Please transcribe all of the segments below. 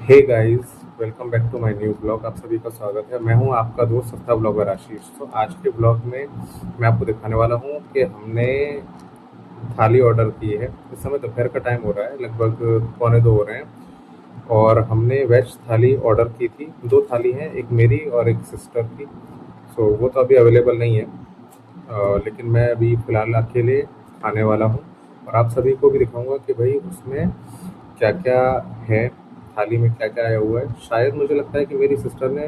Hey guys, welcome back to my new blog. आप सभी का स्वागत है। मैं हूं आपका दोस्त सस्ता ब्लॉगर आशीष। तो आज के ब्लॉग में मैं आपको दिखाने वाला हूं कि हमने थाली ऑर्डर की है। इस समय दोपहर का टाइम हो रहा है, लगभग पौने 2 हो रहे हैं और हमने वेज थाली ऑर्डर की थी। 2 थाली हैं, एक मेरी और एक सिस्टर की। सो वो तो अभी अवेलेबल नहीं है, लेकिन मैं अभी फ़िलहाल अकेले खाने वाला हूँ और आप सभी को भी दिखाऊंगा कि भाई उसमें क्या क्या है, थाली में क्या क्या आया हुआ है। शायद मुझे लगता है कि मेरी सिस्टर ने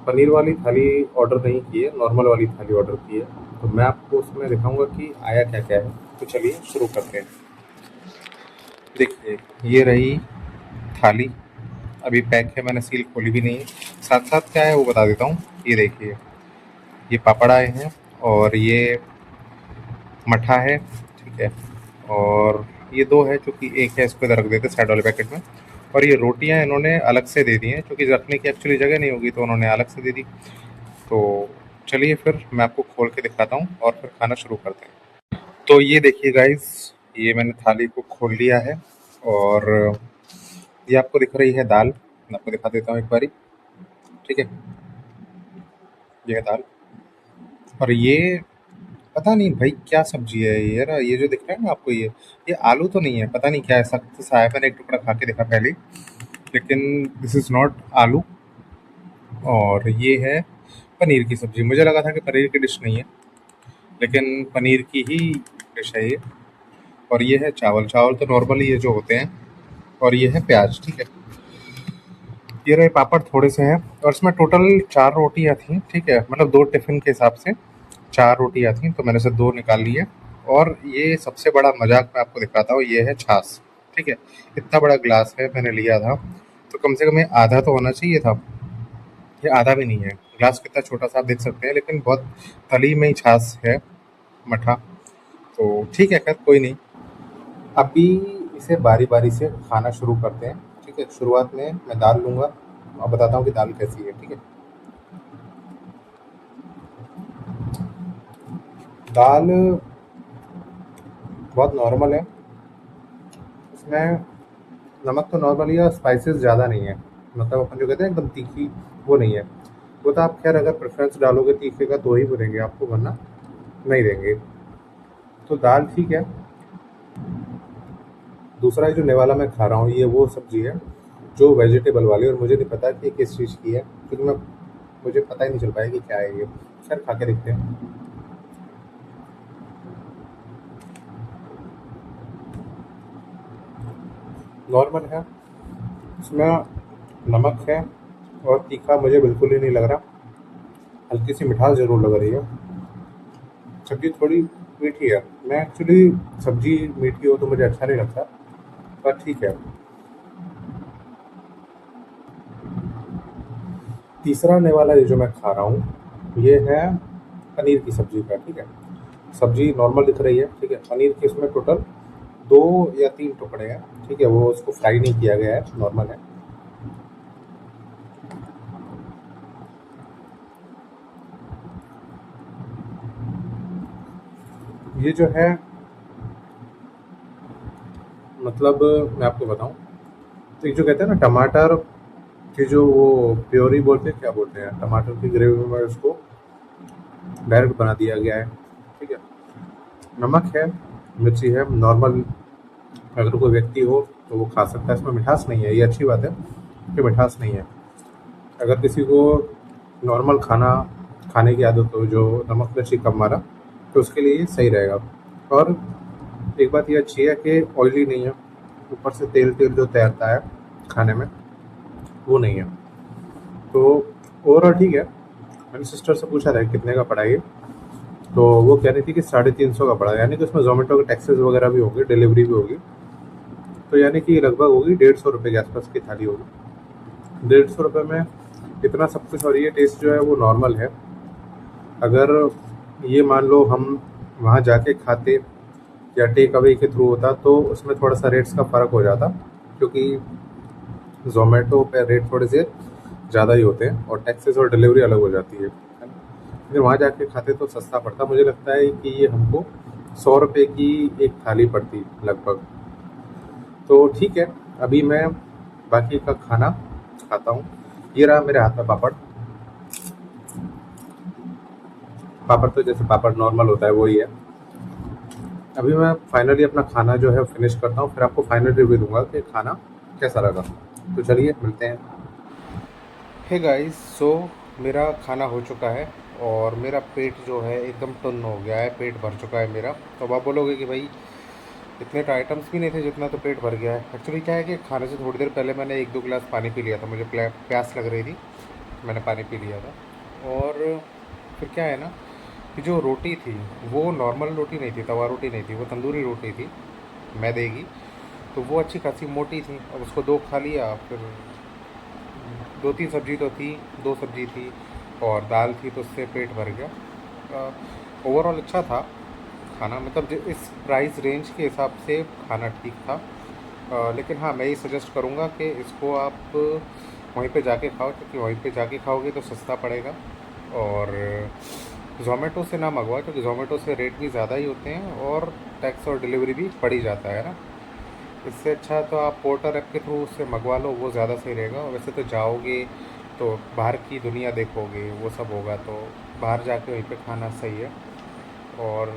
पनीर वाली थाली ऑर्डर नहीं की है, नॉर्मल वाली थाली ऑर्डर की है। तो मैं आपको उसमें दिखाऊंगा कि आया क्या क्या है। तो चलिए शुरू करते हैं। देखिए, ये रही थाली। अभी पैक है, मैंने सील खोली भी नहीं है। साथ साथ क्या है वो बता देता हूँ। ये देखिए, ये पापड़ आए हैं और ये मठा है, ठीक है। और ये 2 है, चूँकि एक है इसको इधर रख देते साइड वाले पैकेट में। और ये रोटियाँ इन्होंने अलग से दे दी हैं, क्योंकि रखने की एक्चुअली जगह नहीं होगी तो उन्होंने अलग से दे दी। तो चलिए फिर मैं आपको खोल के दिखाता हूँ और फिर खाना शुरू करते हैं। तो ये देखिए गाइस, ये मैंने थाली को खोल लिया है और ये आपको दिख रही है दाल। मैं आपको दिखा देता हूँ एक बारी, ठीक है। ये है दाल और ये पता नहीं भाई क्या सब्जी है ये यार। ये जो दिख रहा है ना आपको, ये आलू तो नहीं है, पता नहीं क्या है, सख्त सा है। मैंने एक टुकड़ा खा के देखा पहले ही, लेकिन दिस इज़ नॉट आलू। और ये है पनीर की सब्जी। मुझे लगा था कि पनीर की डिश नहीं है, लेकिन पनीर की ही डिश है ये। और ये है चावल। चावल तो नॉर्मली ये जो होते हैं। और ये है प्याज, ठीक है। ये रहे पापड़, थोड़े से हैं। और इसमें टोटल 4 रोटियाँ थी, ठीक है। मतलब 2 टिफ़िन के हिसाब से 4 रोटियाँ थी, तो मैंने से 2 निकाल लिए। और ये सबसे बड़ा मजाक मैं आपको दिखाता हूँ, ये है छाछ, ठीक है। इतना बड़ा ग्लास है, मैंने लिया था तो कम से कम ये आधा तो होना चाहिए था। ये आधा भी नहीं है। ग्लास कितना छोटा सा आप देख सकते हैं, लेकिन बहुत तली में ही छाछ है, मठा। तो ठीक है, खैर कोई नहीं। अभी इसे बारी बारी से खाना शुरू करते हैं, ठीक है। शुरुआत में मैं दाल लूँगा और बताता हूँ कि दाल कैसी है, ठीक है। दाल बहुत नॉर्मल है। इसमें नमक तो नॉर्मल ही है और स्पाइसेस ज़्यादा नहीं है। मतलब अपन जो कहते हैं एकदम तीखी, वो नहीं है। वो तो आप खैर अगर प्रेफरेंस डालोगे तीखे का तो ही वो देंगे आपको, वरना नहीं देंगे। तो दाल ठीक है। दूसरा जो नेवाला मैं खा रहा हूँ, ये वो सब्जी है जो वेजिटेबल वाली, और मुझे नहीं पता कि किस चीज़ की है, क्योंकि मुझे पता ही नहीं चल पाया कि क्या है ये। खैर खा के देखते हैं। नॉर्मल है, इसमें नमक है और तीखा मुझे बिल्कुल ही नहीं लग रहा। हल्की सी मिठास ज़रूर लग रही है। सब्जी थोड़ी मीठी है। मैं एक्चुअली सब्जी मीठी हो तो मुझे अच्छा नहीं लगता, पर ठीक है। तीसरा नेवाला ये जो मैं खा रहा हूँ, ये है पनीर की सब्जी का, ठीक है। सब्जी नॉर्मल दिख रही है, ठीक है। पनीर के इसमें टोटल 2 या 3 टुकड़े हैं, ठीक है। वो उसको फ्राई नहीं किया गया है, नॉर्मल है। ये जो है, मतलब मैं आपको बताऊँ तो एक जो कहते हैं ना टमाटर की जो वो प्योरी बोलते हैं, क्या बोलते हैं, टमाटर की ग्रेवी में उसको डायरेक्ट बना दिया गया है, ठीक है। नमक है, मिर्ची है, नॉर्मल। अगर कोई व्यक्ति हो तो वो खा सकता है। इसमें मिठास नहीं है, ये अच्छी बात है कि मिठास नहीं है। अगर किसी को नॉर्मल खाना खाने की आदत हो, जो नमक मिर्ची कम वाला, तो उसके लिए ये सही रहेगा। और एक बात ये अच्छी है कि ऑयली नहीं है। ऊपर से तेल तेल जो तैरता है खाने में, वो नहीं है। तो ओवरऑल ठीक है। मैंने सिस्टर से पूछा था कितने का पड़ा ये, तो वो कह रही थी कि 350 का पड़ा, यानी कि उसमें जोमेटो के टैक्सेस वगैरह भी होंगे, डिलीवरी भी होगी। तो यानी कि लगभग होगी 150 रुपये के आसपास की थाली होगी। 150 रुपये में इतना सब कुछ, और ये टेस्ट जो है वो नॉर्मल है। अगर ये मान लो हम वहाँ जाके खाते या टेक अवे के थ्रू होता तो उसमें थोड़ा सा रेट्स का फ़र्क हो जाता, क्योंकि ज़ोमैटो पे रेट थोड़े से ज़्यादा ही होते हैं और टैक्सेस और डिलीवरी अलग हो जाती है ना। लेकिन वहाँ जाके खाते तो सस्ता पड़ता। मुझे लगता है कि ये हमको 100 रुपये की एक थाली पड़ती लगभग। तो ठीक है, अभी मैं बाकी का खाना खाता हूँ। ये रहा मेरे हाथ में पापड़। पापड़ तो जैसे पापड़ नॉर्मल होता है वही है। अभी मैं फाइनली अपना खाना जो है फिनिश करता हूँ, फिर आपको फाइनल रिव्यू दूंगा कि खाना कैसा लगा। तो चलिए मिलते हैं। हे गाइस, सो मेरा खाना हो चुका है और मेरा पेट जो है एकदम टुन्न हो गया है, पेट भर चुका है मेरा। तो अब आप बोलोगे कि भाई इतने तो आइटम्स भी नहीं थे जितना तो पेट भर गया है। एक्चुअली क्या है कि खाने से थोड़ी देर पहले मैंने 1-2 गिलास पानी पी लिया था, मुझे प्यास लग रही थी, मैंने पानी पी लिया था। और फिर क्या है ना कि जो रोटी थी वो नॉर्मल रोटी नहीं थी, तवा रोटी नहीं थी, वो तंदूरी रोटी थी मैदे की। तो वो अच्छी खासी मोटी थी, अब उसको 2 खा लिया। फिर 2-3 सब्जी तो थी, 2 सब्जी थी और दाल थी, तो उससे पेट भर गया। ओवरऑल अच्छा था खाना, मतलब इस प्राइस रेंज के हिसाब से खाना ठीक था। लेकिन हाँ, मैं ये सजेस्ट करूँगा कि इसको आप वहीं पे जाके खाओ, क्योंकि वहीं पे जाके खाओगे तो सस्ता पड़ेगा। और ज़ोमैटो से ना मंगवाओ, क्योंकि ज़ोमैटो से रेट भी ज़्यादा ही होते हैं और टैक्स और डिलीवरी भी पड़ ही जाता है ना। इससे अच्छा तो आप पोर्टर ऐप के थ्रू उससे मंगवा लो, वो ज़्यादा सही रहेगा। वैसे तो जाओगे तो बाहर की दुनिया देखोगे, वो सब होगा, तो बाहर जाके वहीं पे खाना सही है। और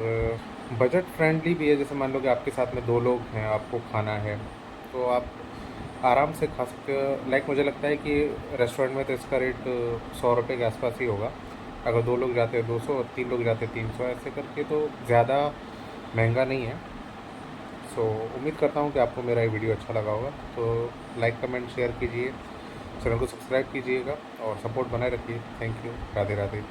बजट फ्रेंडली भी है। जैसे मान लो कि आपके साथ में 2 लोग हैं, आपको खाना है, तो आप आराम से खा सकते हो। लाइक मुझे लगता है कि रेस्टोरेंट में तो इसका रेट 100 रुपये के आसपास ही होगा। अगर 2 लोग जाते हैं 200 और 3 लोग जाते हैं 300, ऐसे करके तो ज़्यादा महंगा नहीं है। सो उम्मीद करता हूँ कि आपको मेरा ये वीडियो अच्छा लगा होगा। तो लाइक कमेंट शेयर कीजिए, चैनल को सब्सक्राइब कीजिएगा और सपोर्ट बनाए रखिए। Thank you. राधे राधे।